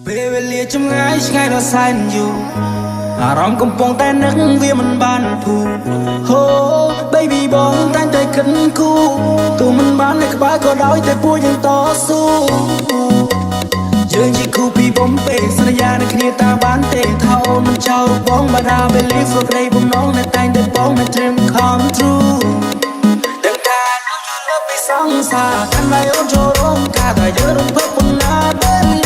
ពេលវេលាចម្ងាយឆ្ងាយដល់សែនយូរអារម្មណ៍កំពុងតែនឹកវាមិនបានធូរហូ baby បងតែងតែគិតគូរទោះមិនបាននៅក្បែរក៏ដោយតែពួកយើងតស៊ូយើងជាគូពីបំពេសន្យានឹងគ្នាតាមបានទេថាអូនមិនចោលបងបាដា believe ព្រោះក្តីបំណងនៅតែងតែបងនៅ dream come true ទាំងការលុបលុបពីសង្សារកាន់តែអូនចូលរងការតែយើងរំភើបបំណាពេល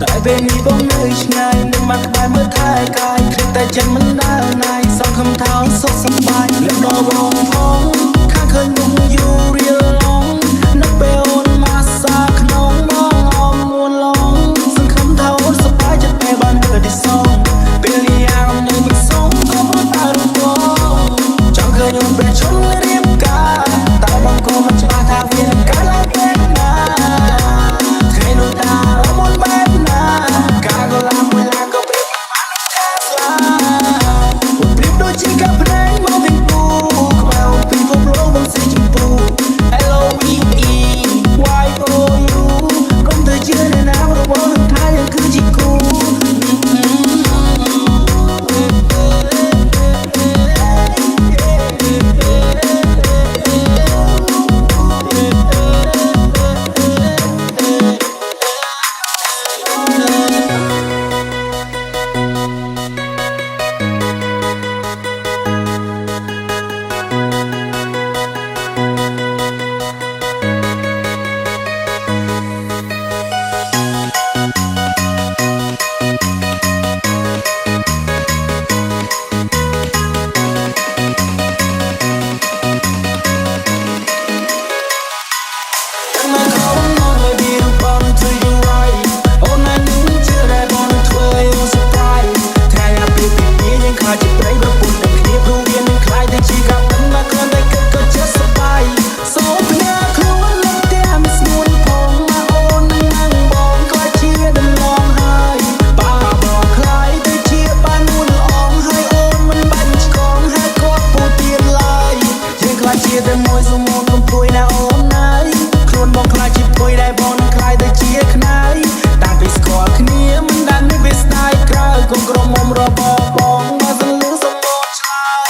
តែពេលនេះបងនៅឆ្ងាយនឹងមកក្បែរមើលថែកាយគ្រាតែចិត្តមិនដើរណាយសងខំថោសុខសប្បាយលំដល់បងផងខាងឃើញបងយូររៀលឡងនៅពេលអូនមកសាក្នុងបងអមមួនឡងសង្ឃឹមថាអូនសប្បាយចិត្តពេលបានធ្វើទីសងពេលនេះអារម្មណ៍នៅមិនសមក៏មិនដើរបងចង់ឃើញអូនពេលជុំរៀបការតែបងក៏មិនច្បាស់ថាវានឹងកើតឡើងពេលណាថ្ងៃនោះតារមុនបែបណាការក៏ឡាមួយឡាក៏ព្រៀបបានកាស្លាព្រៀបដូចជាកាភ្នែកមកពីពូក្បែរអូនពីពំលោបងសេជម្ពូ LOVE YOU កុំទៅជឿនៅណារបស់នឹងថាយើងគឺជាគូតែមួយសុំអូនកំព្រួយណាអូនណាយខ្លួនបងខ្លាចជាព្រួយដែរបងនឹងខ្លាយទៅជាខ្នាយតាំងពីស្គាល់គ្នាមិនដែលមានវាស្ដាយក្រៅកុំក្រមុំរបស់បងមកសន្លឹងសុំបងឆ្លើយ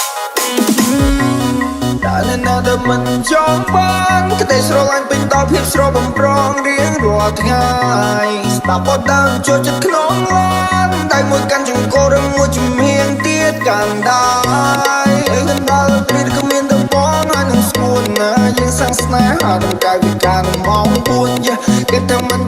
តែនៅតែមិនចង់បានក្តីស្រឡាញ់ពេញដល់ភាពស្រស់បំប្រងរៀងរាល់ថ្ងៃស្ដាប់បទដើមចូលចិត្តក្នុងឡានតែមួយកាន់ចង្កូរឬមួយជំហៀងទៀតកាន់ដែរកណ្ដាលព្រីគ្មានទៅបងហើយនឹងស្ងួនណាយើងសាំងស្នេហាដល់កាយវិការនឹងម៉ោង4យ៉ាគេតែមិន